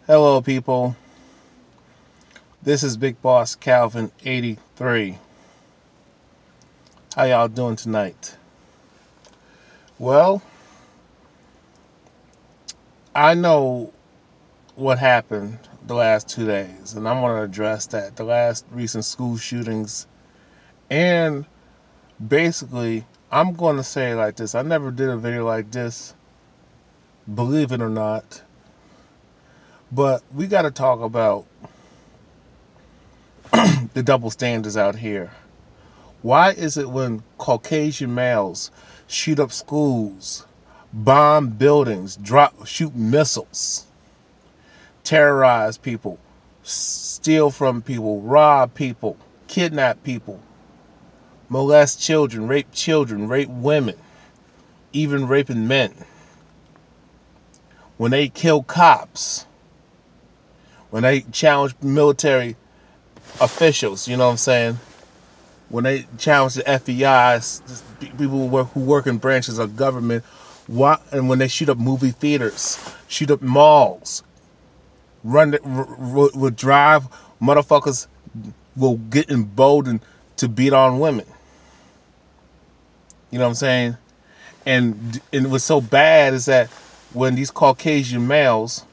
Hello, people. This is Big Boss Calvin 83. How y'all doing tonight? Well, I know what happened the last 2 days, and I'm going to address that. The last recent school shootings, and basically, I'm going to say it like this. I never did a video like this, believe it or not, but we got to talk about the double standards out here. Why is it when Caucasian males shoot up schools, bomb buildings, shoot missiles, terrorize people, steal from people, rob people, kidnap people, molest children, rape women, even raping men, when they kill cops, when they challenge military officials, you know what I'm saying? When they challenge the FBI, people who work in branches of government, and when they shoot up movie theaters, shoot up malls, will drive, motherfuckers will get emboldened to beat on women. You know what I'm saying? And what's so bad is that when these Caucasian males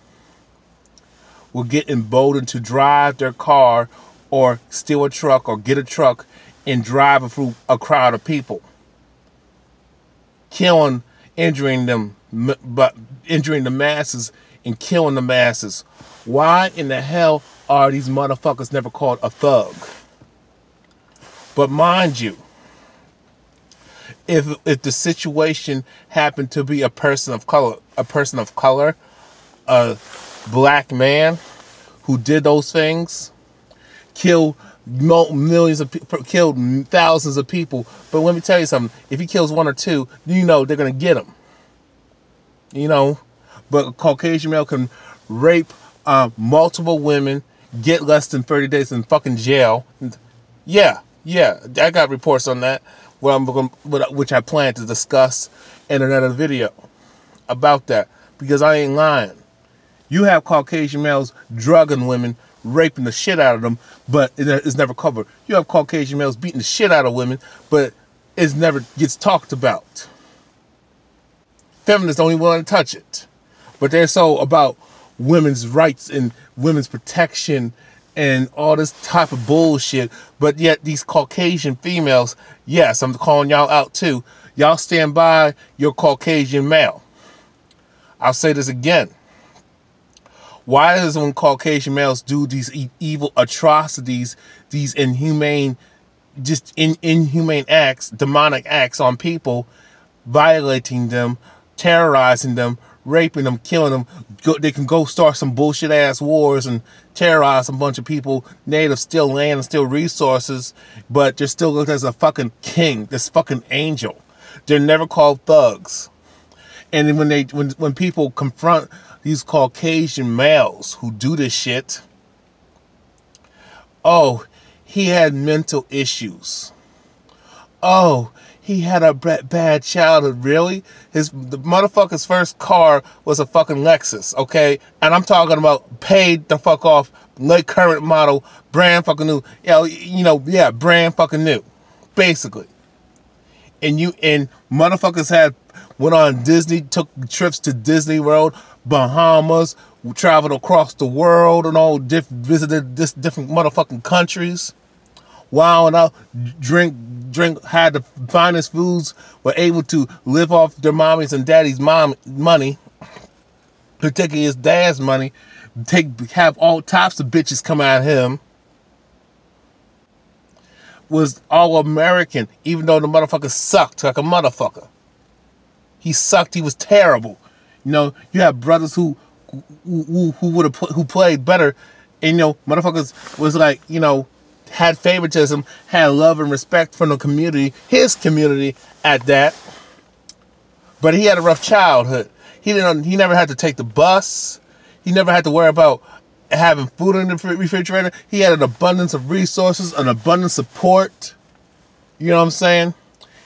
will get emboldened to drive their car or steal a truck or get a truck and drive through a crowd of people, injuring them, but injuring the masses and killing the masses. Why in the hell are these motherfuckers never called a thug? But mind you, if the situation happened to be a person of color, a black man who did those things, killed millions of people, killed thousands of people. But let me tell you something. If he kills one or two, you know they're going to get him. You know, but a Caucasian male can rape multiple women, get less than 30 days in fucking jail. Yeah, I got reports on that, which I plan to discuss in another video about that, because I ain't lying. You have Caucasian males drugging women, raping the shit out of them, but it's never covered. You have Caucasian males beating the shit out of women, but it never gets talked about. Feminists don't even want to touch it. But they're so about women's rights and women's protection and all this type of bullshit. But yet these Caucasian females, yes, I'm calling y'all out too. Y'all stand by your Caucasian male. I'll say this again. Why is it when Caucasian males do these evil atrocities, these inhumane acts, demonic acts on people, violating them, terrorizing them, raping them, killing them, they can go start some bullshit ass wars and terrorize a bunch of people, native, steal land and steal resources, but they're still looked as a fucking king, this fucking angel. They're never called thugs. And when people confront these Caucasian males who do this shit, oh, he had mental issues. Oh, he had a bad childhood. Really? The motherfucker's first car was a fucking Lexus, okay? And I'm talking about paid the fuck off, late current model, brand fucking new. Brand fucking new, basically. And motherfuckers went on Disney, took trips to Disney World, Bahamas, traveled across the world and visited different motherfucking countries. Wilding out, drink, had the finest foods, were able to live off their mommy's and daddy's money, particularly his dad's money, have all types of bitches come at him. Was all American, even though the motherfucker sucked like a motherfucker. He sucked. He was terrible. You know, you have brothers who played better, and motherfuckers was like, had favoritism, had love and respect from the community, his community at that. But he had a rough childhood. He never had to take the bus. He never had to worry about having food in the refrigerator. He had an abundance of resources, an abundance of support. You know what I'm saying?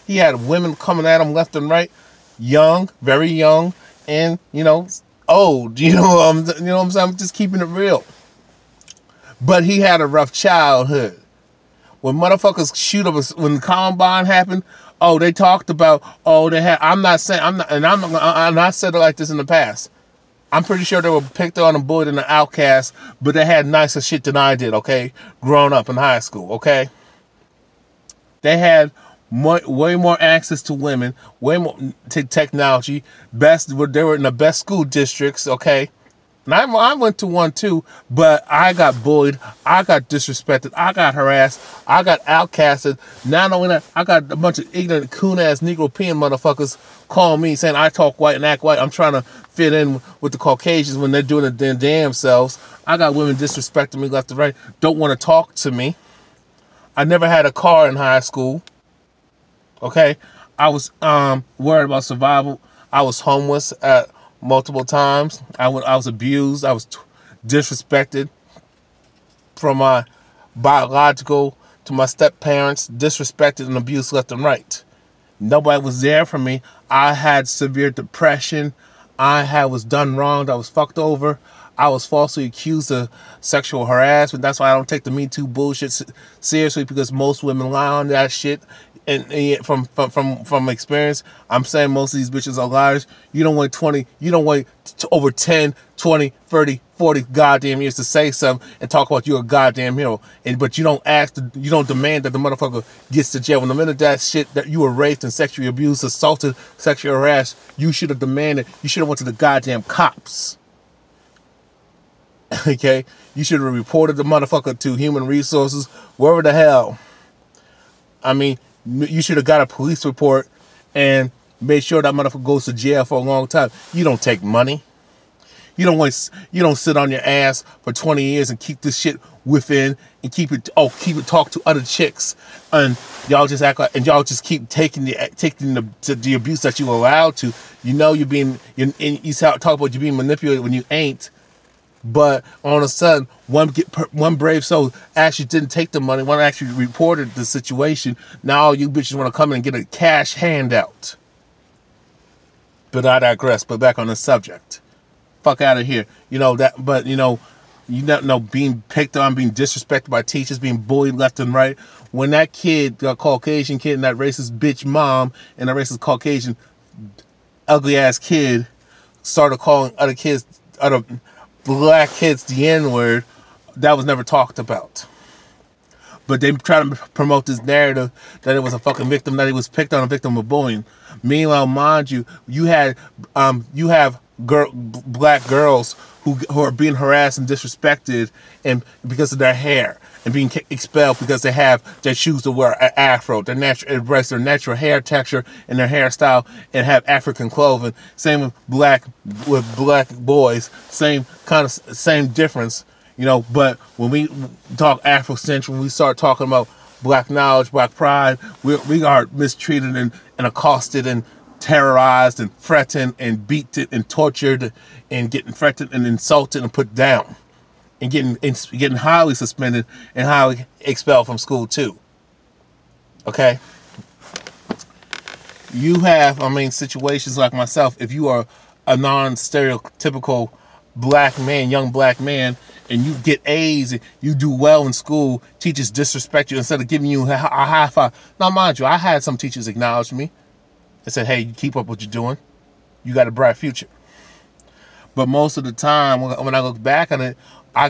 He had women coming at him left and right, young, very young, and old. You know what I'm saying? I'm just keeping it real. But he had a rough childhood. When motherfuckers shoot up, when Columbine happened, oh, they talked about, oh, they had, I'm not, and I said it like this in the past. I'm pretty sure they were picked on and bullied and an outcast, but they had nicer shit than I did, okay? Growing up in high school, okay? They had way more access to women, way more to technology. They were in the best school districts, okay? And I went to one too, but I got bullied, I got disrespected, I got harassed, I got outcasted. Not only that, I got a bunch of ignorant coon-ass Negro-pean motherfuckers calling me saying I talk white and act white. I'm trying to fit in with the Caucasians when they're doing it their damn selves. I got women disrespecting me left and right, don't want to talk to me. I never had a car in high school, okay? I was worried about survival. I was homeless at multiple times. I was abused. I was disrespected from my biological to my step parents, disrespected and abused left and right. Nobody was there for me. I had severe depression. I was done wrong. I was fucked over. I was falsely accused of sexual harassment. That's why I don't take the Me Too bullshit seriously, because most women lie on that shit. And from experience, I'm saying most of these bitches are liars. You don't wait over 10, 20, 30, 40 goddamn years to say something and talk about you're a goddamn hero. But you don't demand that the motherfucker gets to jail. When the minute that shit that you were raped and sexually abused, assaulted, sexually harassed, you should have demanded, you should have went to the goddamn cops. Okay? You should have reported the motherfucker to human resources, wherever the hell. I mean, you should have got a police report and made sure that motherfucker goes to jail for a long time. You don't take money. You don't sit on your ass for 20 years and keep this shit within and keep it talk to other chicks, and y'all just act like, and y'all just keep taking the abuse that you allowed to. You know you talk about you being manipulated when you ain't. But all of a sudden, one brave soul actually didn't take the money. One actually reported the situation. Now all you bitches want to come in and get a cash handout. But I digress. But back on the subject. Fuck out of here. You know that. But you know being picked on, being disrespected by teachers, being bullied left and right. When that kid, the Caucasian kid, and that racist bitch mom, and that racist Caucasian ugly ass kid started calling other black kids the N-word, that was never talked about. But they try to promote this narrative that it was a fucking victim, that he was picked on, a victim of bullying. Meanwhile, mind you, you have black girls who are being harassed and disrespected and because of their hair, and being expelled because they choose to wear an afro, embrace their natural hair texture and their hairstyle, and have African clothing. Same with black boys, same difference, you know. But when we talk Afrocentric, when we start talking about black knowledge, black pride, we are mistreated and accosted and terrorized and threatened and beaten and tortured and getting threatened and insulted and put down. And getting highly suspended and highly expelled from school too. Okay? You have, situations like myself, if you are a non-stereotypical black man, young black man, and you get A's and you do well in school, teachers disrespect you instead of giving you a high five. Now, mind you, I had some teachers acknowledge me and said, hey, you keep up what you're doing. You got a bright future. But most of the time, when I look back on it, I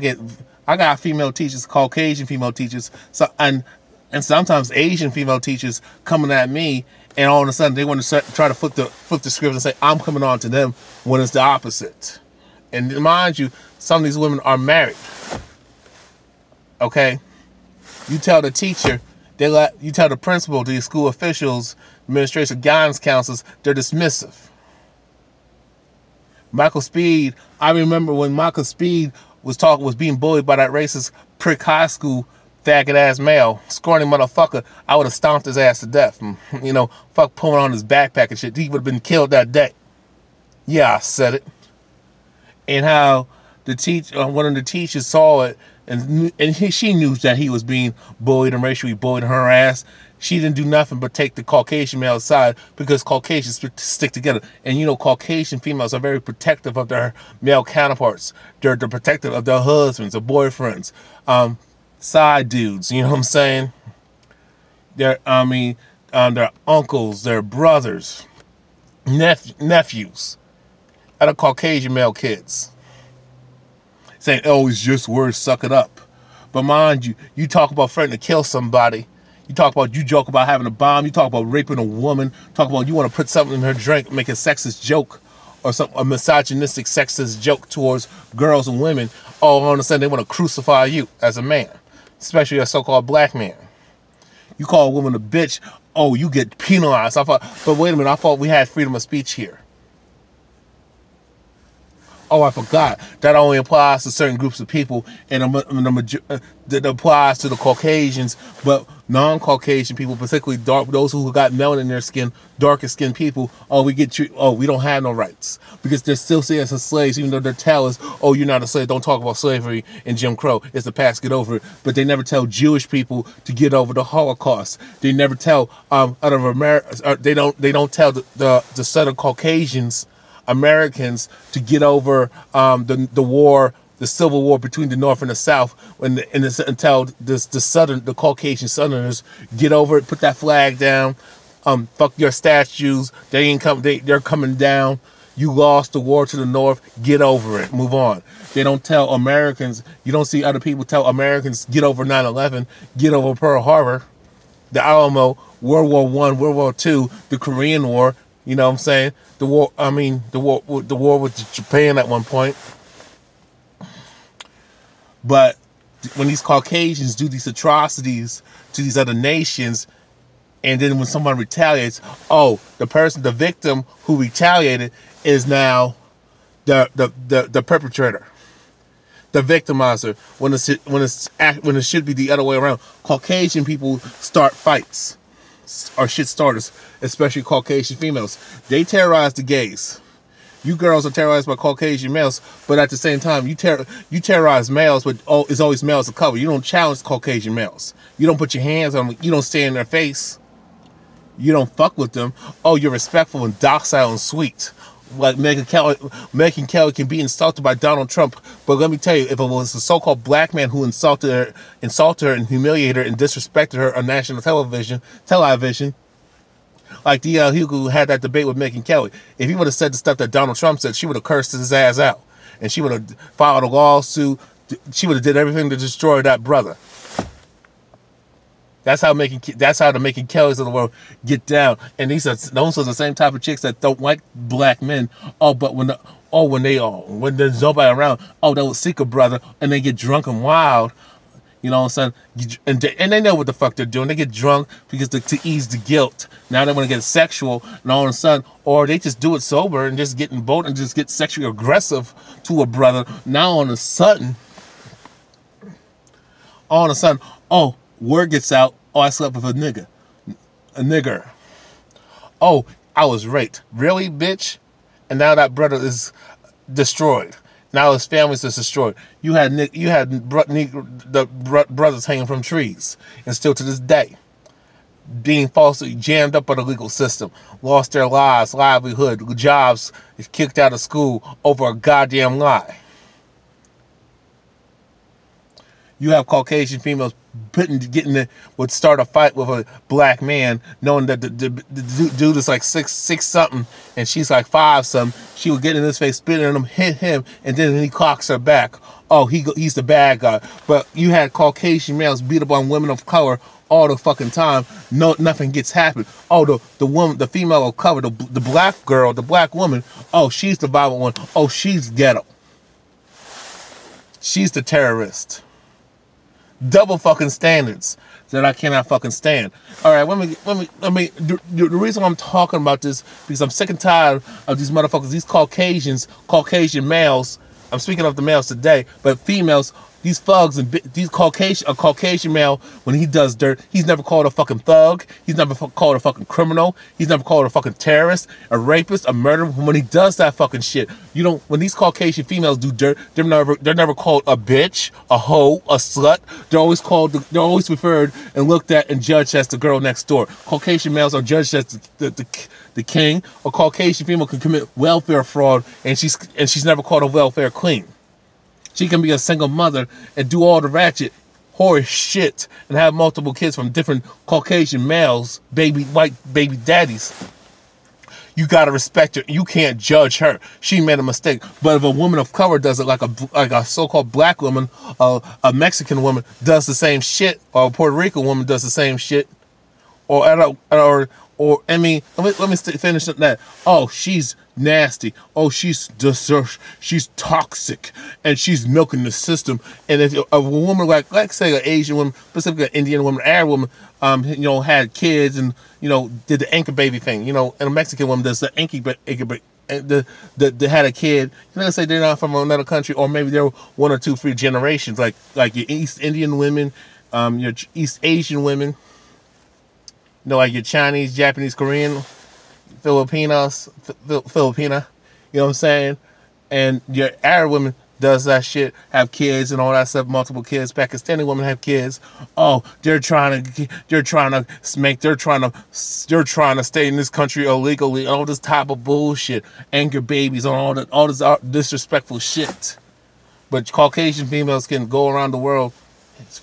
got female teachers, Caucasian female teachers, and sometimes Asian female teachers coming at me, and all of a sudden they want to try to flip the script and say I'm coming on to them when it's the opposite. And mind you, some of these women are married. Okay, you tell the teacher, you tell the principal, the school officials, administration, guidance counselors, they're dismissive. Michael Speed, I remember when Michael Speed was being bullied by that racist prick high school faggot ass male, scrawny motherfucker. I would have stomped his ass to death. You know, fuck pulling on his backpack and shit. He would have been killed that day. Yeah, I said it. And how one of the teachers saw it, and she knew that he was being bullied and racially bullied and harassed. She didn't do nothing but take the Caucasian male side because Caucasians stick together. And you know, Caucasian females are very protective of their male counterparts. They're protective of their husbands or boyfriends, side dudes. You know what I'm saying? Their uncles, their brothers, nephews, other Caucasian male kids. Saying, oh, it's just words, suck it up. But mind you, you talk about threatening to kill somebody. You joke about having a bomb. You talk about raping a woman. Talk about you want to put something in her drink, make a sexist joke or a misogynistic sexist joke towards girls and women. Oh, all of a sudden they want to crucify you as a man, especially a so-called black man. You call a woman a bitch, oh, you get penalized. But wait a minute, I thought we had freedom of speech here. Oh, I forgot. That only applies to certain groups of people, and that applies to the Caucasians, but non-Caucasian people, particularly those who got melanin in their skin, darker skinned people, we don't have no rights because they're still seeing us as slaves, even though they tell us, oh, you're not a slave. Don't talk about slavery and Jim Crow. It's the past. Get over it. But they never tell Jewish people to get over the Holocaust. They never tell they don't tell the Southern Caucasians, Americans, to get over the war, the civil war between the North and the South, until the Caucasian Southerners get over it, put that flag down, fuck your statues, they're coming down. You lost the war to the North, get over it, move on. They don't tell Americans, you don't see other people tell Americans, get over 9/11, get over Pearl Harbor, the Alamo, World War I, World War II, the Korean War. You know what I'm saying? The war with Japan at one point. But when these Caucasians do these atrocities to these other nations, and then when someone retaliates, the victim who retaliated is now the perpetrator, the victimizer. When it should be the other way around. Caucasian people start fights. Or shit starters, especially Caucasian females. They terrorize the gays. You girls are terrorized by Caucasian males, but at the same time, you terrorize males, but it's always males of color. You don't challenge Caucasian males. You don't put your hands on them. You don't stay in their face. You don't fuck with them. Oh, you're respectful and docile and sweet. Like Megyn Kelly can be insulted by Donald Trump, but let me tell you, if it was a so-called black man who insulted her and humiliated her and disrespected her on national television, like D.L. Hughley, who had that debate with Megyn Kelly, if he would have said the stuff that Donald Trump said, she would have cursed his ass out, and she would have filed a lawsuit. She would have did everything to destroy that brother. That's how the Megyn Kellys of the world get down. And those are the same type of chicks that don't like black men. But when there's nobody around, they'll seek a brother and they get drunk and wild. You know what I'm saying? And they know what the fuck they're doing. They get drunk because to ease the guilt. Now they want to get sexual, and all of a sudden, or they just do it sober and just get in boat and just get sexually aggressive to a brother. Now all of a sudden, word gets out, I slept with a nigger. Oh, I was raped. Really, bitch? And now that brother is destroyed. Now his family's is destroyed. You had the brothers hanging from trees, and still to this day, being falsely jammed up by the legal system, lost their lives, livelihood, jobs, kicked out of school over a goddamn lie. You have Caucasian females would start a fight with a black man, knowing that the dude is like six something and she's like 5 something. She would get in his face, spit on him, hit him, and then he cocks her back. Oh, he's the bad guy. But you had Caucasian males beat up on women of color all the fucking time. No, nothing gets happened. Oh, the woman, the female of color, the black girl, the black woman. Oh, she's the violent one. Oh, she's ghetto. She's the terrorist. Double fucking standards that I cannot fucking stand. All right, the reason I'm talking about this because I'm sick and tired of these motherfuckers, these Caucasian males, I'm speaking of the males today, but females, these thugs and these a Caucasian male, when he does dirt, he's never called a fucking thug. He's never called a fucking criminal. He's never called a fucking terrorist, a rapist, a murderer. When he does that fucking shit, you don't. When these Caucasian females do dirt, they're never called a bitch, a hoe, a slut. They're always referred and looked at and judged as the girl next door. Caucasian males are judged as the king. A Caucasian female can commit welfare fraud, and she's never called a welfare queen. She can be a single mother and do all the ratchet, horrid shit and have multiple kids from different Caucasian males, white baby daddies. You gotta respect her. You can't judge her. She made a mistake. But if a woman of color does it, like a so-called black woman, a Mexican woman does the same shit, or a Puerto Rican woman does the same shit, or I mean, let me finish that. Oh, she's nasty. Oh, she's toxic, and she's milking the system. And if a woman like say an Asian woman, specifically an Indian woman, Arab woman, had kids and did the anchor baby thing, and a Mexican woman does the anchor they had a kid. Let's say they're not from another country, or maybe they're 1 or 2, 3 generations, like your East Indian women, your East Asian women. Like your Chinese, Japanese, Korean, Filipina, you know what I'm saying? And your Arab women does that shit, have kids and all that stuff, multiple kids. Pakistani women have kids. Oh, they're trying to stay in this country illegally, all this type of bullshit, anger babies, and all this disrespectful shit. But Caucasian females can go around the world,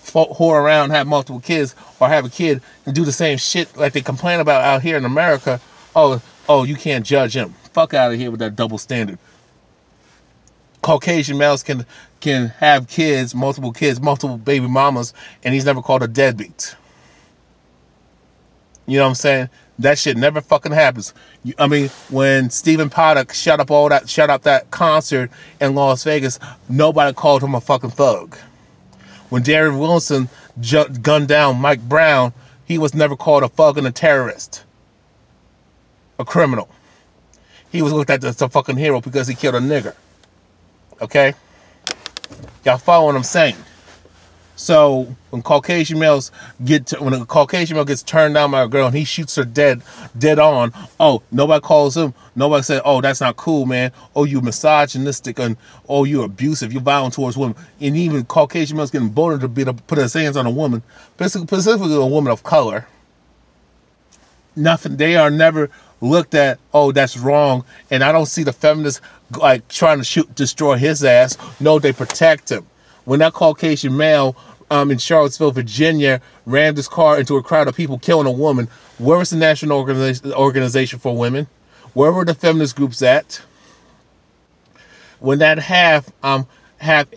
whore around, have multiple kids, or have a kid and do the same shit like they complain about out here in America. Oh, you can't judge him. Fuck out of here with that double standard. Caucasian males can have kids, multiple baby mamas, and he's never called a deadbeat. You know what I'm saying? That shit never fucking happens. I mean, when Stephen Paddock shut up that concert in Las Vegas, nobody called him a fucking thug. When Darren Wilson gunned down Mike Brown, he was never called a thug and a terrorist, a criminal. He was looked at as a fucking hero because he killed a nigger. Okay? Y'all follow what I'm saying? So when a Caucasian male gets turned down by a girl and he shoots her dead on, oh, nobody calls him. Nobody said, oh, that's not cool, man. Oh, you misogynistic, and oh, you abusive, you're violent towards women. And even Caucasian males getting bold to put his hands on a woman, specifically a woman of color. Nothing. They are never looked at, oh, that's wrong. And I don't see the feminists like trying to destroy his ass. No, they protect him. When that Caucasian male in Charlottesville, Virginia, rammed his car into a crowd of people killing a woman, where was the National Organization for Women? Where were the feminist groups at? When that half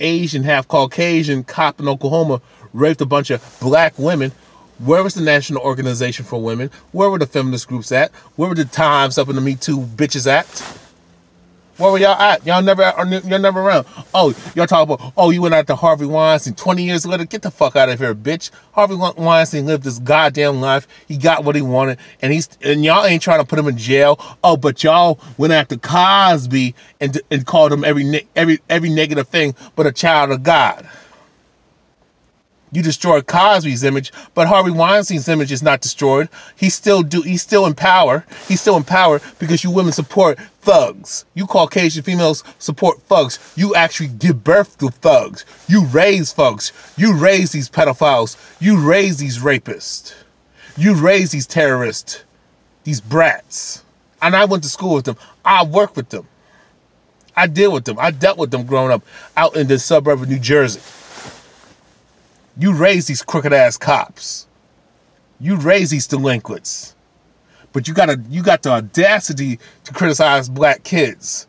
Asian, half Caucasian cop in Oklahoma raped a bunch of black women, where was the National Organization for Women? Where were the feminist groups at? Where were the Times up in the Me Too bitches at? Where were y'all at? Y'all never around. Oh, y'all talk about, oh, you went out to Harvey Weinstein 20 years later. Get the fuck out of here, bitch. Harvey Weinstein lived this goddamn life. He got what he wanted, and y'all ain't trying to put him in jail. Oh, but y'all went after Cosby and called him every negative thing but a child of God. You destroyed Cosby's image, but Harvey Weinstein's image is not destroyed. He's still in power. He's still in power because you women support thugs. You Caucasian females support thugs. You actually give birth to thugs. You raise thugs. You raise these pedophiles. You raise these rapists. You raise these terrorists, these brats. And I went to school with them. I worked with them. I deal with them. I dealt with them growing up out in the suburb of New Jersey. You raise these crooked ass cops. You raise these delinquents. But you got the audacity to criticize black kids.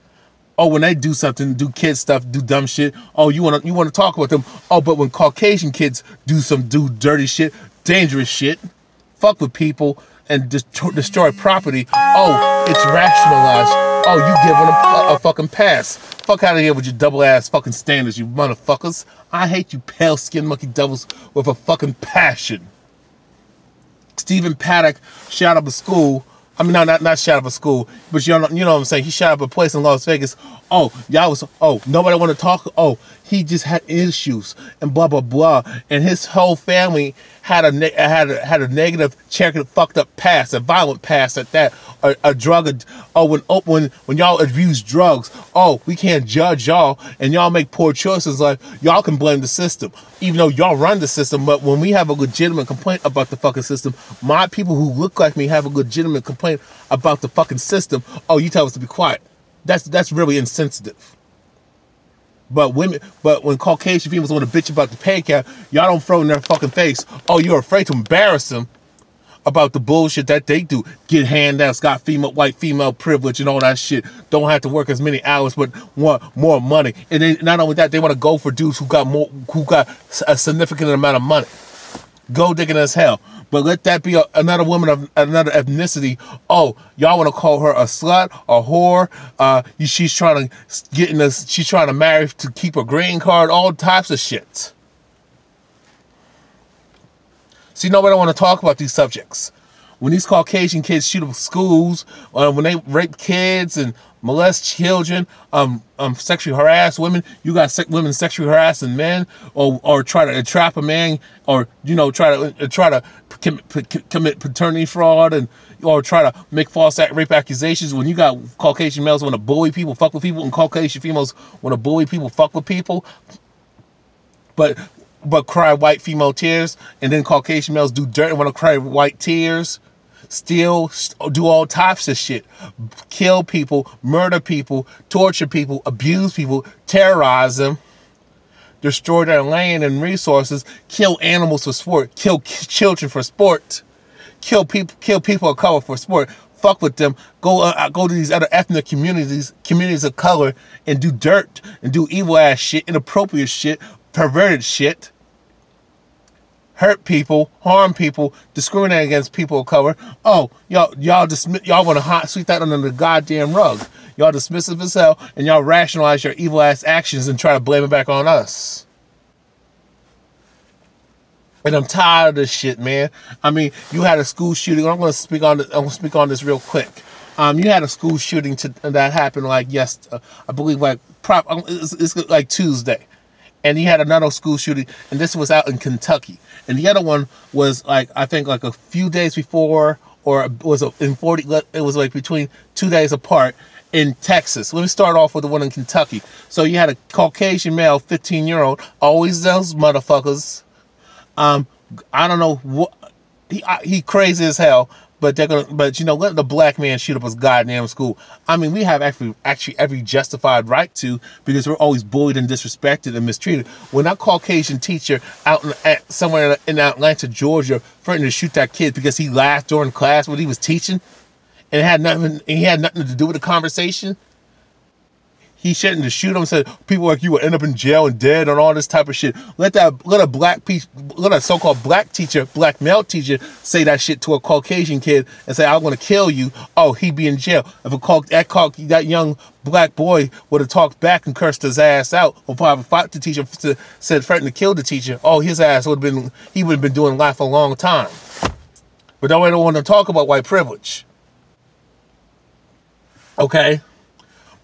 Oh, when they do something, do kid stuff, do dumb shit. Oh, you want to talk about them. Oh, but when Caucasian kids do dirty shit, dangerous shit, fuck with people and destroy property. Oh, it's rationalized. Oh, you giving them a fucking pass. Fuck out of here with your double ass fucking standards, you motherfuckers. I hate you pale skin monkey devils with a fucking passion. Stephen Paddock shot up a school. I mean, not shot up a school, but you know what I'm saying. He shot up a place in Las Vegas. Oh, y'all was, oh, nobody want to talk. Oh, he just had issues and blah blah blah, and his whole family had a negative, checkered, fucked up past, a violent past at that, a drug. Oh, when y'all abuse drugs, oh, we can't judge y'all, and y'all make poor choices. Like, y'all can blame the system, even though y'all run the system. But when we have a legitimate complaint about the fucking system, my people who look like me have a legitimate complaint about the fucking system. Oh, you tell us to be quiet. That's really insensitive. But when Caucasian females want to bitch about the pay cap, y'all don't throw in their fucking face. Oh, you're afraid to embarrass them about the bullshit that they do. Get handouts, got white female privilege and all that shit. Don't have to work as many hours, but want more money. And they, not only that, they want to go for dudes who got a significant amount of money. Go digging as hell. But let that be another woman of another ethnicity. Oh, y'all want to call her a slut, a whore? She's trying to get in this. She's trying to marry to keep a green card. All types of shit. See, nobody want to talk about these subjects. When these Caucasian kids shoot up schools, when they rape kids and molest children, sexually harass women, you got women sexually harassing men, or try to entrap a man, or try to commit paternity fraud, or try to make false rape accusations. When you got Caucasian males want to bully people, fuck with people, and Caucasian females want to bully people, fuck with people, but cry white female tears, and then Caucasian males do dirt and want to cry white tears. Steal, do all types of shit. Kill people, murder people, torture people, abuse people, terrorize them, destroy their land and resources, kill animals for sport, kill children for sport, kill people of color for sport. Fuck with them. Go to these other ethnic communities of color, and do dirt and do evil ass shit, inappropriate shit, perverted shit. Hurt people, harm people, discriminate against people of color. Oh, y'all want to sweep that under the goddamn rug. Y'all dismissive as hell, and y'all rationalize your evil ass actions and try to blame it back on us. And I'm tired of this shit, man. I mean, you had a school shooting. I'm gonna speak on this real quick. You had a school shooting that happened like I believe it's like Tuesday. And he had another school shooting, and this was out in Kentucky. And the other one was I think a few days before, or it was like between 2 days apart in Texas. Let me start off with the one in Kentucky. So you had a Caucasian male, 15-year-old, always those motherfuckers. I don't know what, he crazy as hell. But let the black man shoot up his goddamn school. I mean, we have actually every justified right to, because we're always bullied and disrespected and mistreated. When that Caucasian teacher somewhere in Atlanta, Georgia, threatened to shoot that kid because he laughed during class when he was teaching, and he had nothing to do with the conversation. He shouldn't have shoot him. Said people like you will end up in jail and dead and all this type of shit. Let a so-called black male teacher say that shit to a Caucasian kid and say, "I'm going to kill you." Oh, he'd be in jail. If that young black boy would have talked back and cursed his ass out, or probably fought the teacher, threatened to kill the teacher, oh, his ass would have been doing life for a long time. But nobody don't want to talk about white privilege. Okay.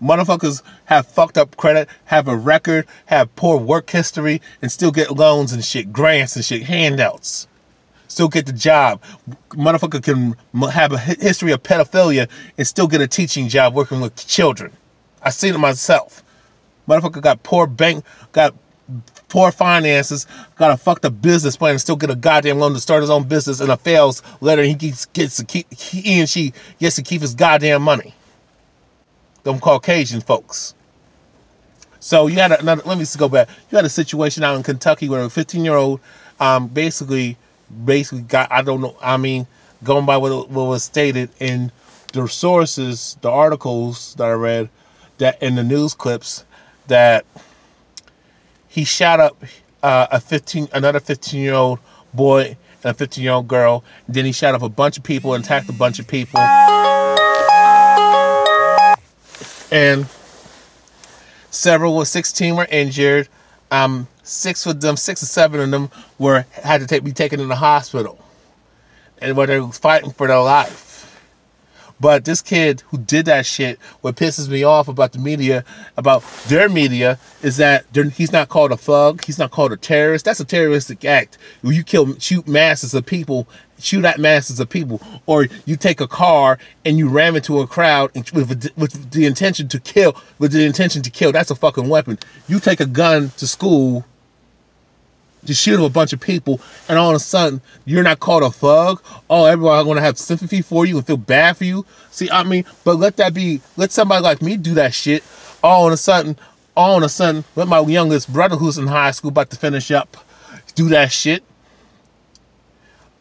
Motherfuckers have fucked up credit, have a record, have poor work history, and still get loans and shit, grants and shit, handouts. Still get the job. Motherfucker can have a history of pedophilia and still get a teaching job working with children. I seen it myself. Motherfucker got poor finances, got a fucked up business plan, and still get a goddamn loan to start his own business, and a fails letter. He gets to keep his goddamn money. Them Caucasian folks. So you had let me just go back. You had a situation out in Kentucky where a 15-year-old basically got, I don't know, I mean, going by what was stated in the sources, the articles that I read, that in the news clips, that he shot up another 15-year-old boy and a 15-year-old girl. And then he shot up a bunch of people and attacked a bunch of people. And 16 were injured. 6 or 7 of them had to be taken in the hospital, and where they were fighting for their life. But this kid who did that shit, what pisses me off about the media, about their media, is that he's not called a thug. He's not called a terrorist. That's a terroristic act. You shoot masses of people, shoot at masses of people, or you take a car and you ram into a crowd with the intention to kill. That's a fucking weapon. You take a gun to school to shoot a bunch of people, and all of a sudden you're not called a thug. Oh, everyone's gonna have sympathy for you and feel bad for you. See, I mean, but let somebody like me do that shit. All of a sudden, let my youngest brother, who's in high school about to finish up, do that shit.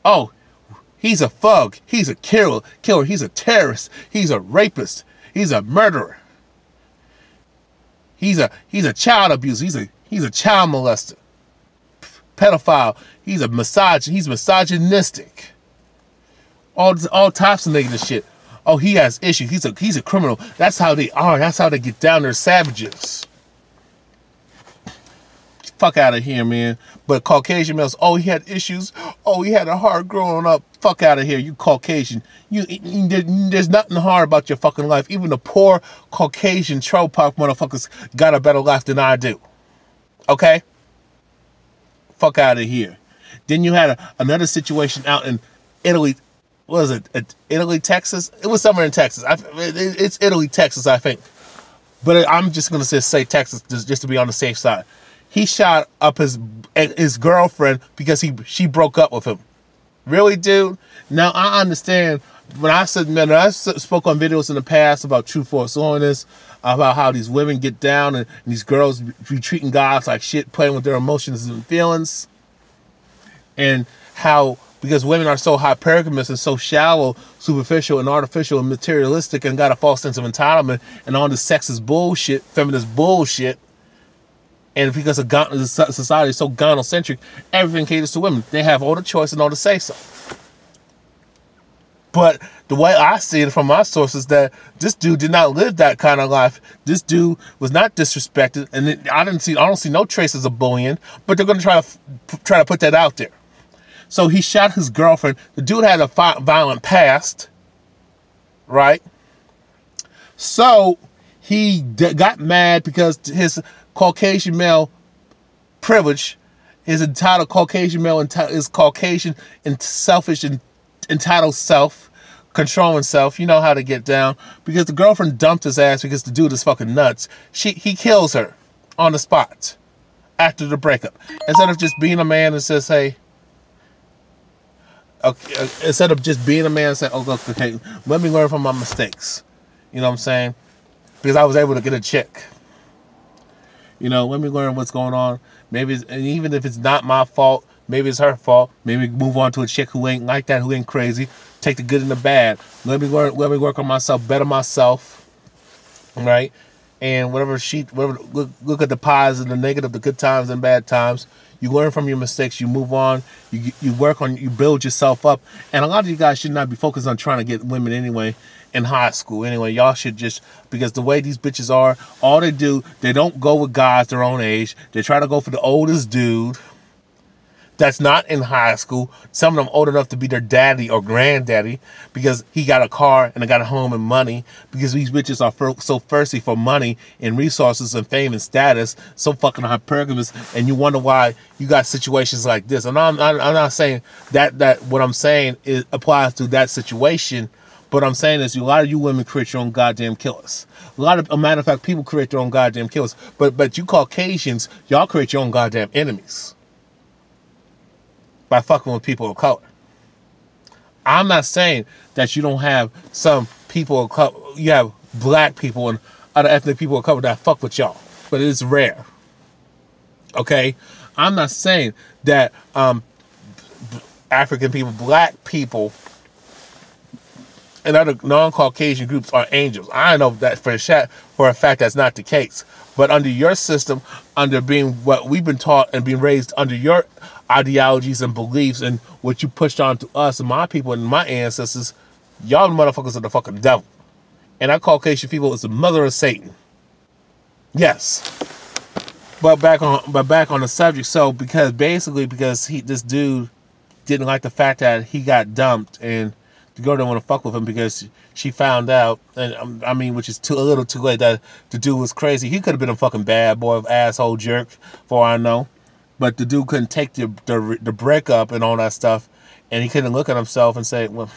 Oh, he's a thug. He's a killer. He's a terrorist. He's a rapist. He's a murderer. He's a child abuser. He's a child molester. Pedophile. He's misogynistic. All types of negative shit. Oh, he has issues. He's a criminal. That's how they are. That's how they get down. They're savages. Fuck out of here, man. But Caucasian males, oh, he had issues. Oh, he had a hard growing up. Fuck out of here, you Caucasian. There's nothing hard about your fucking life. Even the poor Caucasian troll park motherfuckers got a better life than I do. Okay? Fuck out of here. Then you had another situation out in Italy. What was it? Italy, Texas? It was somewhere in Texas. It's Italy, Texas, I think. But I'm just going to say Texas just to be on the safe side. He shot up his girlfriend because she broke up with him. Really, dude? Now, I understand. When I spoke on videos in the past about True Force Holiness, about how these women get down and these girls be treating guys like shit, playing with their emotions and feelings. And how, because women are so hypergamous and so shallow, superficial and artificial and materialistic and got a false sense of entitlement and all this sexist bullshit, feminist bullshit. And because society is so gynocentric, everything caters to women. They have all the choice and all the say-so. But the way I see it from my sources, that this dude did not live that kind of life. This dude was not disrespected, and I don't see no traces of bullying. But they're going to try to put that out there. So he shot his girlfriend. The dude had a violent past, right? So he got mad because his Caucasian male privilege, his entitled Caucasian male, his Caucasian and selfish and entitled self, controlling self, you know how to get down, because the girlfriend dumped his ass because the dude is fucking nuts. He kills her on the spot after the breakup. Instead of just being a man and says, hey, okay, instead of just being a man and saying, oh, look, okay, let me learn from my mistakes. You know what I'm saying? Because I was able to get a chick. You know, let me learn what's going on. Maybe, and even if it's not my fault, maybe it's her fault. Maybe move on to a chick who ain't like that, who ain't crazy. Take the good and the bad. Let me work on myself, better myself, right? And whatever look at the positive, the negative, the good times and bad times. You learn from your mistakes. You move on. You work on. You build yourself up. And a lot of you guys should not be focused on trying to get women anyway. In high school anyway, y'all should just, because the way these bitches are, all they do, they don't go with guys their own age. They try to go for the oldest dude that's not in high school. Some of them old enough to be their daddy or granddaddy because he got a car and they got a home and money, because these bitches are so thirsty for money and resources and fame and status, so fucking hypergamous, and you wonder why you got situations like this. And I'm not saying that what I'm saying applies to that situation. But I'm saying is, a lot of you women create your own goddamn killers. A matter of fact, people create their own goddamn killers. But you Caucasians, y'all create your own goddamn enemies by fucking with people of color. I'm not saying that you don't have some people of color. You have black people and other ethnic people of color that fuck with y'all, but it's rare. Okay, I'm not saying that African people, black people, and other non-Caucasian groups are angels. I know that for a fact that's not the case. But under your system, under being what we've been taught and being raised under your ideologies and beliefs and what you pushed on to us and my people and my ancestors, y'all motherfuckers are the fucking devil. And our Caucasian people is the mother of Satan. Yes. But back on the subject. So because this dude didn't like the fact that he got dumped, and the girl didn't want to fuck with him because she found out, and I mean, which is a little too late, that the dude was crazy. He could have been a fucking bad boy, asshole jerk, for all I know. But the dude couldn't take the breakup and all that stuff, and he couldn't look at himself and say, well,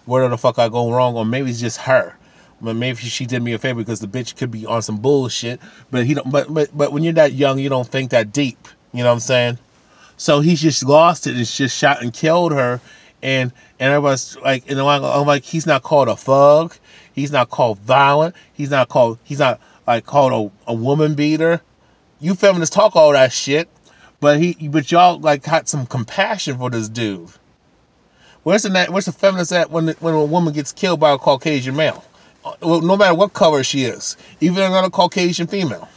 where the fuck I go wrong? Or maybe it's just her. But maybe she did me a favor because the bitch could be on some bullshit. But he don't. But when you're that young, you don't think that deep. You know what I'm saying? So he just lost it and just shot and killed her. And everybody's like, I'm like, he's not called a thug. He's not called violent. He's not like called a woman beater. You feminists talk all that shit, but y'all like got some compassion for this dude. Where's the feminist at when a woman gets killed by a Caucasian male? Well, no matter what color she is, even another Caucasian female.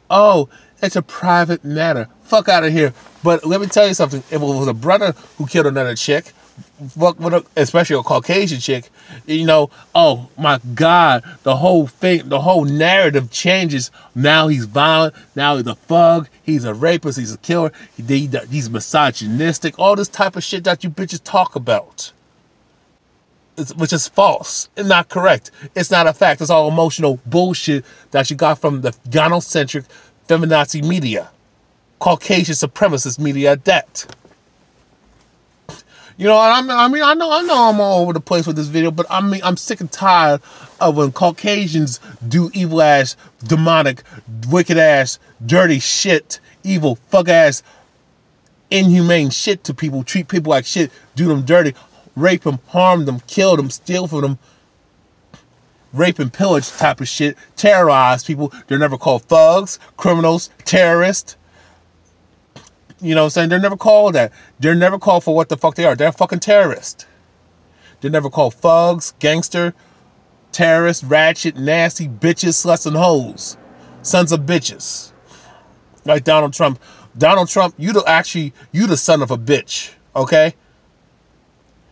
Oh, it's a private matter. Fuck out of here. But let me tell you something. If it was a brother who killed another chick, especially a Caucasian chick, you know, oh my God, the whole thing, the whole narrative changes. Now he's violent. Now he's a thug. He's a rapist. He's a killer. He's misogynistic. All this type of shit that you bitches talk about. Which is false and not correct. It's not a fact. It's all emotional bullshit that you got from the gynocentric feminazi media. Caucasian supremacist media at that. You know, I know I'm all over the place with this video, but I'm sick and tired of when Caucasians do evil ass, demonic, wicked ass, dirty shit, evil, fuck ass, inhumane shit to people, treat people like shit, do them dirty, rape them, harm them, kill them, steal from them, rape and pillage type of shit, terrorize people. They're never called thugs, criminals, terrorists. You know what I'm saying? They're never called that. They're never called for what the fuck they are. They're fucking terrorists. They're never called thugs, gangster, terrorists, ratchet, nasty bitches, sluts, and hoes. Sons of bitches. Like Donald Trump. Donald Trump, you the son of a bitch. Okay?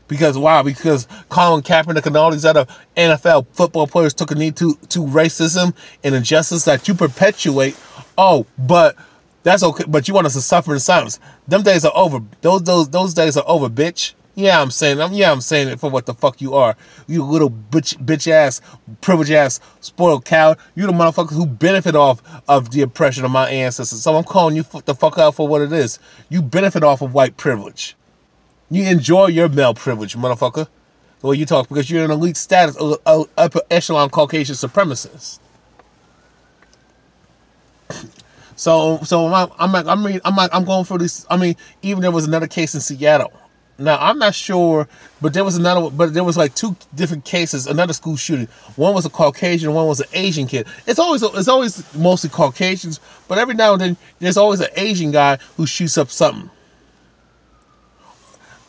Because why? Because Colin Kaepernick and all these other NFL football players took a knee to racism and injustice that you perpetuate. Oh, but that's okay. But you want us to suffer in silence. Them days are over. Those days are over, bitch. Yeah, I'm saying it for what the fuck you are. You little bitch ass, privileged ass, spoiled cow. You the motherfuckers who benefit off of the oppression of my ancestors. So I'm calling you the fuck out for what it is. You benefit off of white privilege. You enjoy your male privilege, motherfucker. The way you talk, because you're an elite status, upper echelon Caucasian supremacist. So I'm going for this. I mean, even there was another case in Seattle. Now I'm not sure, but there was like two different cases. Another school shooting. One was a Caucasian, one was an Asian kid. It's always mostly Caucasians, but every now and then there's always an Asian guy who shoots up something.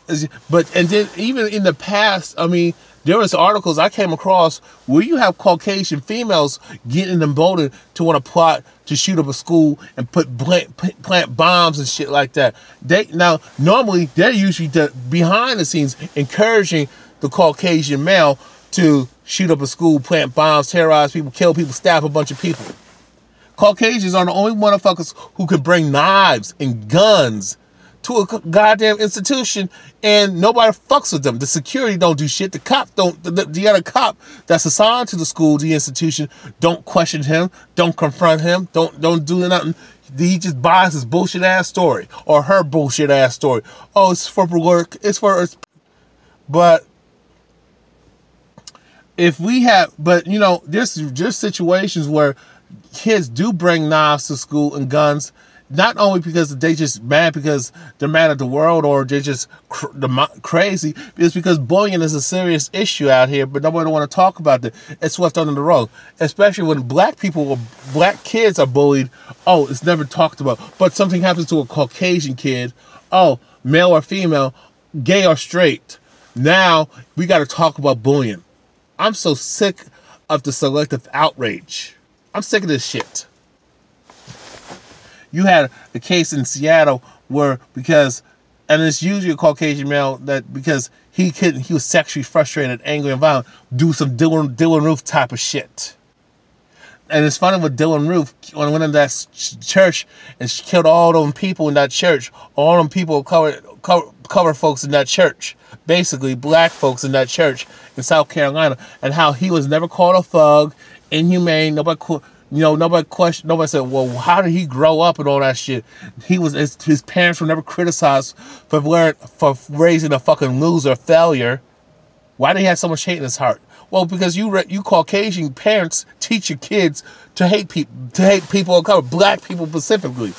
And then even in the past, I mean, there was articles I came across where you have Caucasian females getting emboldened to want to plot to shoot up a school and plant bombs and shit like that. Normally they're usually behind the scenes encouraging the Caucasian male to shoot up a school, plant bombs, terrorize people, kill people, stab a bunch of people. Caucasians are the only motherfuckers who can bring knives and guns to a goddamn institution, and nobody fucks with them. The security don't do shit. The cop don't. The other cop that's assigned to the school, the institution, don't question him, don't confront him, don't do nothing. He just buys his bullshit ass story or her bullshit ass story. Oh, it's for work. It's for. But if we have, but you know, there's situations where kids do bring knives to school and guns. Not only because they just mad because they're mad at the world or they're just crazy, it's because bullying is a serious issue out here, but nobody want to talk about it. It's swept under the rug, especially when black kids are bullied. Oh, it's never talked about. But something happens to a Caucasian kid. Oh, male or female, gay or straight. Now we got to talk about bullying. I'm so sick of the selective outrage. I'm sick of this shit. You had a case in Seattle where and it's usually a Caucasian male that because he was sexually frustrated, angry, and violent, do some Dylan Roof type of shit. And it's funny with Dylan Roof when went in that church and she killed all them people in that church. All them people cover folks in that church. Basically, black folks in that church in South Carolina. And how he was never called a thug, inhumane. Nobody questioned. Nobody said, well, how did he grow up and all that shit? His parents were never criticized for raising a fucking loser, failure. Why did he have so much hate in his heart? Well, because you Caucasian parents teach your kids to hate people of color, black people specifically.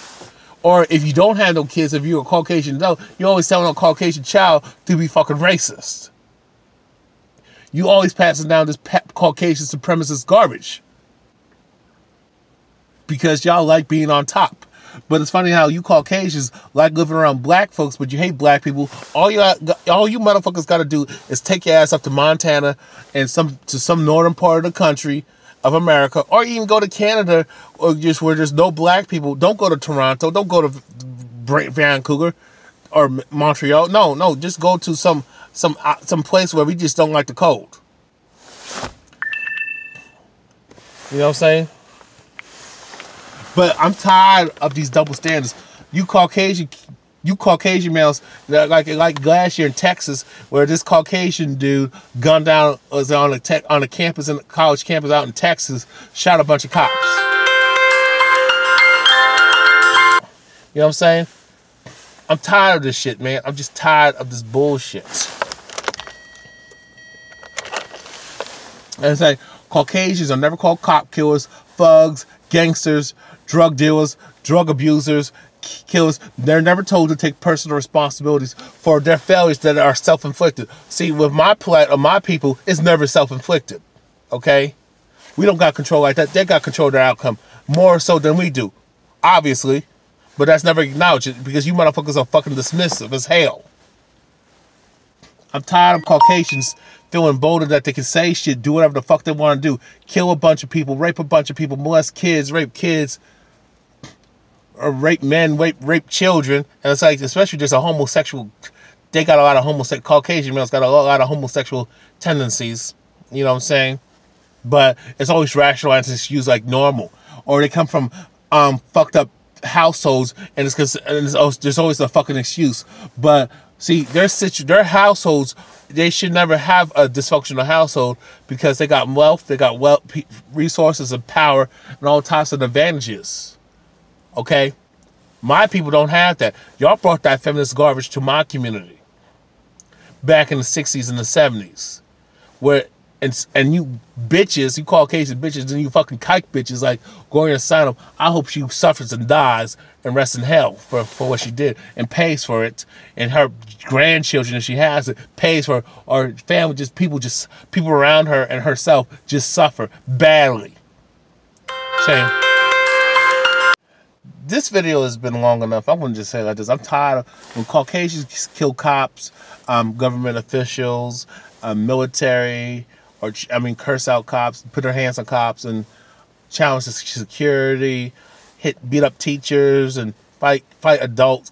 Or if you don't have no kids, if you're a Caucasian adult, you always telling a Caucasian child to be fucking racist. You always passing down this Caucasian supremacist garbage. Because y'all like being on top. But it's funny how you Caucasians like living around black folks, but you hate black people. All you motherfuckers got to do is take your ass up to Montana and to some northern part of the country of America, or even go to Canada, or just where there's no black people. Don't go to Toronto. Don't go to Vancouver or Montreal. No, just go to some place where we just don't like the cold. You know what I'm saying? But I'm tired of these double standards. You Caucasian males, like last year in Texas, where this Caucasian dude gunned down, was on a campus, in a college campus out in Texas, shot a bunch of cops. You know what I'm saying? I'm tired of this shit, man. I'm just tired of this bullshit. And it's like, Caucasians are never called cop killers, thugs, gangsters, drug dealers, drug abusers, killers. They're never told to take personal responsibilities for their failures that are self-inflicted. See, with my people, it's never self-inflicted. Okay? We don't got control like that. They got control of their outcome more so than we do. Obviously. But that's never acknowledged because you motherfuckers are fucking dismissive as hell. I'm tired of Caucasians feeling bolder that they can say shit, do whatever the fuck they want to do. Kill a bunch of people, rape a bunch of people, molest kids, rape kids, or rape men, rape children. And it's like, especially just a homosexual, they got a lot of Caucasian males got a lot of homosexual tendencies. You know what I'm saying? But it's always rationalized and excused like normal. Or they come from fucked up households, and it's because there's always a fucking excuse. But see, their households, they should never have a dysfunctional household because they got wealth, resources and power and all types of advantages. Okay? My people don't have that. Y'all brought that feminist garbage to my community back in the 60s and the 70s. Where, and you bitches, you Caucasian bitches, and you fucking kike bitches like Gloria Steinem, I hope she suffers and dies and rests in hell for what she did and pays for it. And her grandchildren, if she has it, pays for it. Or family, people around her and herself just suffer badly. Shame. This video has been long enough. I'm going to just say like this. I'm tired of when Caucasians kill cops, government officials, military, curse out cops, put their hands on cops and challenge the security, beat up teachers and fight adults,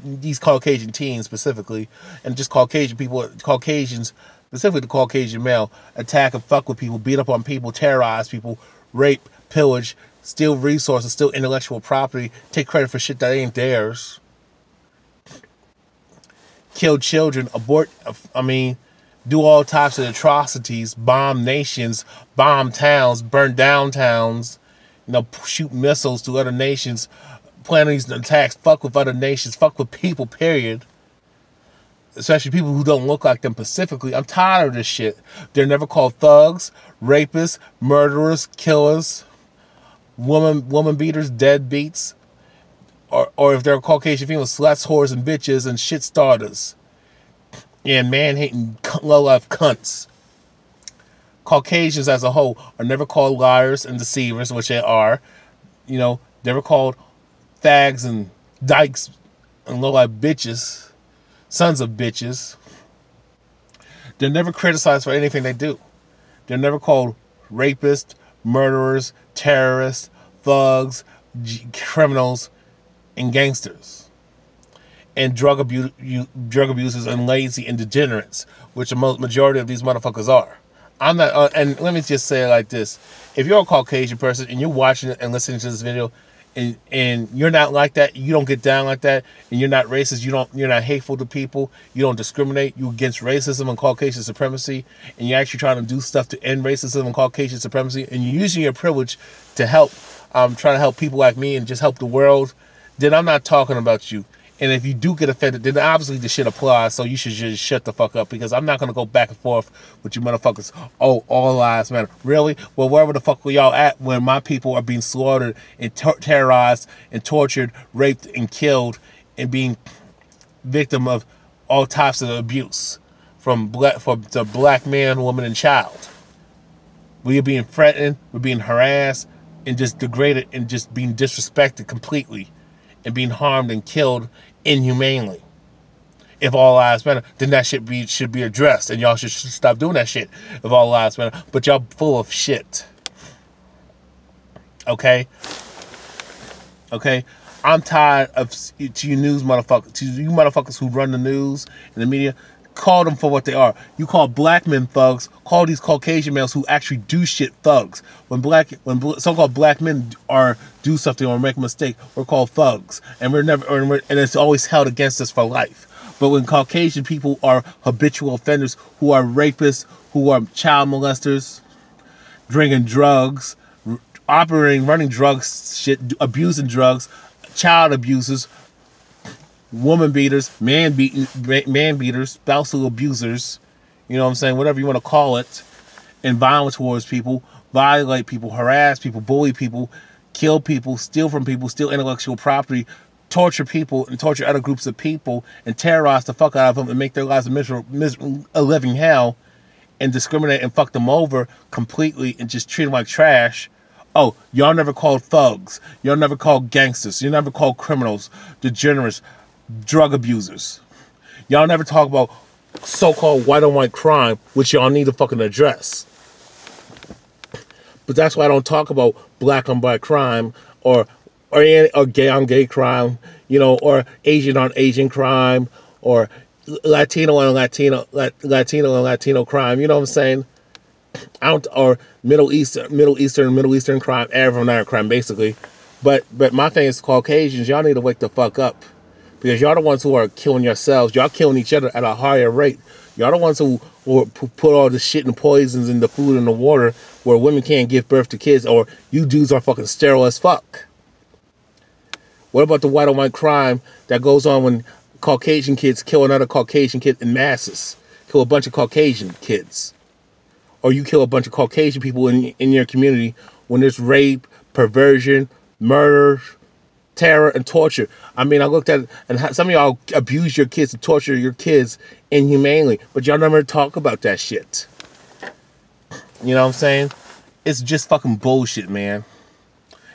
these Caucasian teens specifically, and just Caucasians, specifically the Caucasian male, attack and fuck with people, beat up on people, terrorize people, rape, pillage, steal resources, steal intellectual property, take credit for shit that ain't theirs, kill children, do all types of atrocities, bomb nations, bomb towns, burn down towns, shoot missiles to other nations, plan these attacks, fuck with other nations, fuck with people, period. Especially people who don't look like them specifically. I'm tired of this shit. They're never called thugs, rapists, murderers, killers, woman beaters, deadbeats, or if they're Caucasian females, sluts, whores, and bitches, and shit starters. And man-hating low-life cunts. Caucasians as a whole are never called liars and deceivers, which they are. Never called fags and dykes and low-life bitches, sons of bitches. They're never criticized for anything they do. They're never called rapists, murderers, terrorists, thugs, criminals, and gangsters. And drug abusers and lazy and degenerates, which the majority of these motherfuckers are. I'm not, and let me just say it like this. If you're a Caucasian person and you're watching and listening to this video and you're not like that, you don't get down like that, and you're not racist, you're not hateful to people, you don't discriminate, you're against racism and Caucasian supremacy, and you're actually trying to do stuff to end racism and Caucasian supremacy, and you're using your privilege to help, trying to help people like me and just help the world, then I'm not talking about you. And if you do get offended, then obviously the shit applies, so you should just shut the fuck up, because I'm not going to go back and forth with you motherfuckers. Oh, all lives matter. Really? Well, wherever the fuck were y'all at when my people are being slaughtered and terrorized and tortured, raped and killed and being victim of all types of abuse from the black man, woman, and child? We're being threatened, we're being harassed, and just degraded and just being disrespected completely and being harmed and killed inhumanely. If all lives matter, then that should be addressed, and y'all should stop doing that shit. If all lives matter, but y'all full of shit. Okay. I'm tired of to you news motherfuckers, to you motherfuckers who run the news and the media. Call them for what they are. You call black men thugs. Call these Caucasian males who actually do shit thugs. When so-called black men do something or make a mistake, we're called thugs, and and it's always held against us for life. But when Caucasian people are habitual offenders, who are rapists, who are child molesters, drinking drugs, running drugs, shit, abusing drugs, child abusers, woman beaters, man beaters, spousal abusers, you know what I'm saying, whatever you want to call it, and violence towards people, violate people, harass people, bully people, kill people, steal from people, steal intellectual property, torture people and torture other groups of people, and terrorize the fuck out of them and make their lives a living hell, and discriminate and fuck them over completely and just treat them like trash. Oh, y'all never called thugs. Y'all never called gangsters. You never called criminals, degenerates, drug abusers. Y'all never talk about so-called white on white crime, which y'all need to fucking address. But that's why I don't talk about black on black crime or gay on gay crime, you know, or Asian on Asian crime, or Latino on Latino crime. You know what I'm saying? Or Middle Eastern crime, Arab on Arab crime, basically. But my thing is, Caucasians, y'all need to wake the fuck up. Because y'all the ones who are killing yourselves. Y'all killing each other at a higher rate. Y'all the ones who put all the shit and poisons in the food and the water where women can't give birth to kids, or you dudes are fucking sterile as fuck. What about the white on white crime that goes on when Caucasian kids kill another Caucasian kid in masses? Kill a bunch of Caucasian kids. Or you kill a bunch of Caucasian people in your community when there's rape, perversion, murder, terror, and torture. I mean, I looked at it, and some of y'all abuse your kids and torture your kids inhumanely, but y'all never talk about that shit. You know what I'm saying? It's just fucking bullshit, man.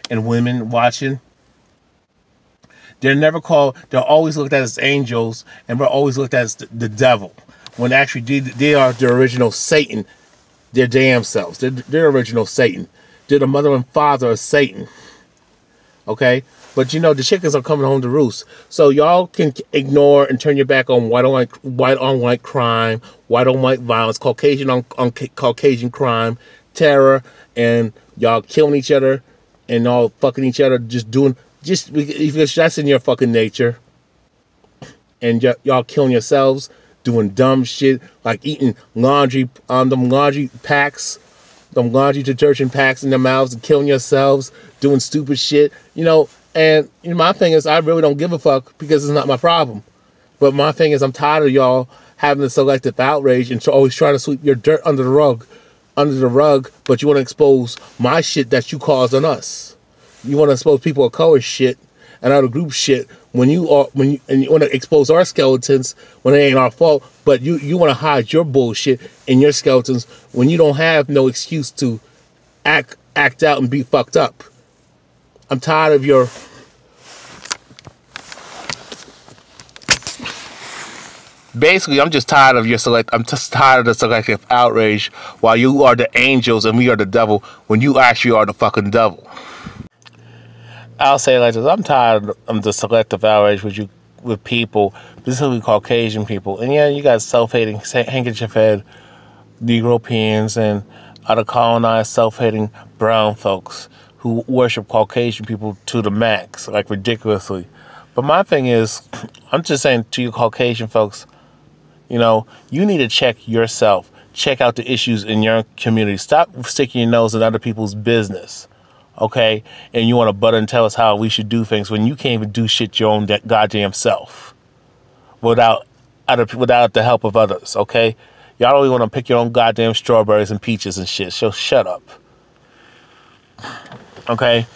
And women watching, they're always looked at as angels, and we're always looked at as the devil, when actually they are the original Satan, their damn selves. They're original Satan. They're the mother and father of Satan. Okay? But you know, the chickens are coming home to roost. So y'all can ignore and turn your back on white on white crime, white on white violence, Caucasian on Caucasian crime, terror, and y'all killing each other and all fucking each other, just because that's in your fucking nature. And y'all killing yourselves, doing dumb shit like eating laundry packs, them laundry detergent packs in their mouths, and killing yourselves, doing stupid shit, you know. And you know, my thing is, I really don't give a fuck, because it's not my problem. But my thing is, I'm tired of y'all having the selective outrage and always trying to sweep your dirt under the rug, but you want to expose my shit that you caused on us. You want to expose people of color shit and other group shit when you want to expose our skeletons when it ain't our fault, but you want to hide your bullshit and your skeletons when you don't have no excuse to act out and be fucked up. I'm tired of your basically, I'm just tired of the selective outrage while you are the angels and we are the devil when you actually are the fucking devil. I'll say it like this: I'm tired of the selective outrage with people, specifically Caucasian people. And yeah, you got self-hating, handkerchief head, the Europeans and other colonized, self-hating brown folks who worship Caucasian people to the max, like ridiculously. But my thing is, I'm just saying to you Caucasian folks, you know, you need to check yourself. Check out the issues in your community. Stop sticking your nose in other people's business, okay? And you want to butt and tell us how we should do things when you can't even do shit your own goddamn self without the help of others, okay? Y'all don't even want to pick your own goddamn strawberries and peaches and shit. So shut up, okay?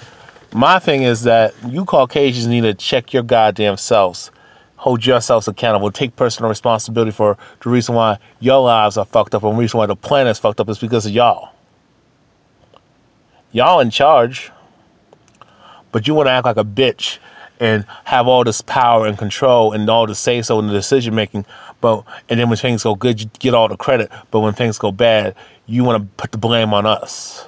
My thing is that you Caucasians need to check your goddamn selves. Hold yourselves accountable. Take personal responsibility for the reason why your lives are fucked up and the reason why the planet is fucked up is because of y'all. Y'all in charge, but you want to act like a bitch and have all this power and control and all the say-so in the decision making. And then when things go good, you get all the credit. But when things go bad, you want to put the blame on us.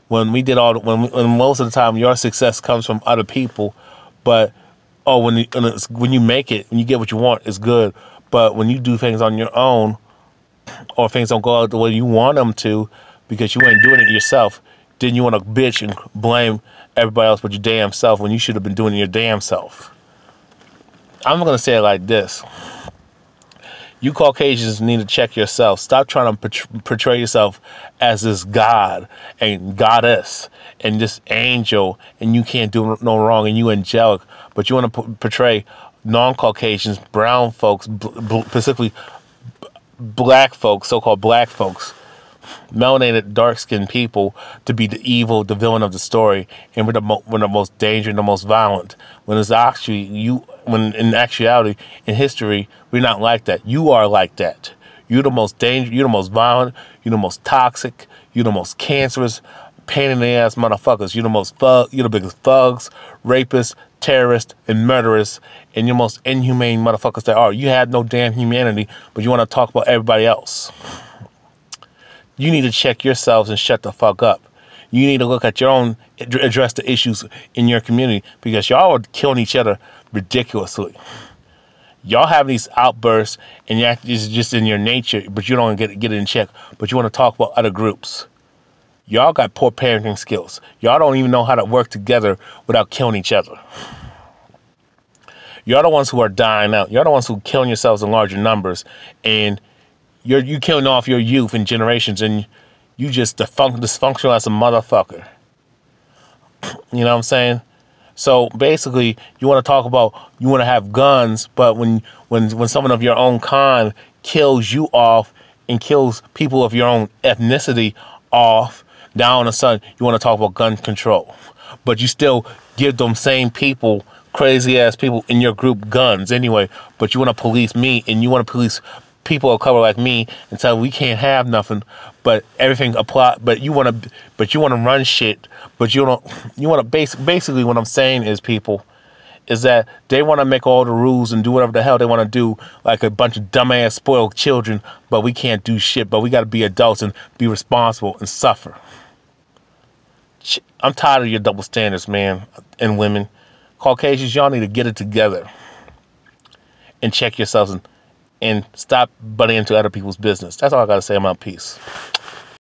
When most of the time your success comes from other people, but when you make it and you get what you want, it's good. But when you do things on your own, or things don't go out the way you want them to, because you ain't doing it yourself, then you want to bitch and blame everybody else but your damn self when you should have been doing it your damn self. I'm going to say it like this. You Caucasians need to check yourself. Stop trying to portray yourself as this god and goddess and this angel, and you can't do no wrong, and you angelic. But you want to portray non-Caucasians, brown folks, specifically black folks, so-called black folks, melanated, dark-skinned people, to be the evil, the villain of the story, and we're the most dangerous and the most violent. When it's actually when in actuality, in history, we're not like that. You are like that. You're the most dangerous. You're the most violent. You're the most toxic. You're the most cancerous, pain in the ass motherfuckers. You're the biggest thugs, rapists, terrorists, and murderers, and you're the most inhumane motherfuckers there are. You have no damn humanity, but you want to talk about everybody else. You need to check yourselves and shut the fuck up. You need to look at your own, address the issues in your community, because y'all are killing each other ridiculously. Y'all have these outbursts, and it's just in your nature, but you don't get it in check. But you want to talk about other groups. Y'all got poor parenting skills. Y'all don't even know how to work together without killing each other. You're the ones who are dying out. You're the ones who are killing yourselves in larger numbers, and you're killing off your youth and generations, and you just dysfunctional as a motherfucker. You know what I'm saying? So basically, you want to talk about you want to have guns, but when someone of your own kind kills you off and kills people of your own ethnicity off, now all of a sudden you want to talk about gun control, but you still give them same people, crazy ass people in your group, guns anyway. But you want to police me, and you want to police people of color like me, and tell we can't have nothing, but everything apply. But you want to run shit. But you want to basically what I'm saying is, people, is that they want to make all the rules and do whatever the hell they want to do, like a bunch of dumbass spoiled children. But we can't do shit. But we got to be adults and be responsible and suffer. I'm tired of your double standards, man, and women. Caucasians, y'all need to get it together and check yourselves and stop butting into other people's business. That's all I got to say about peace.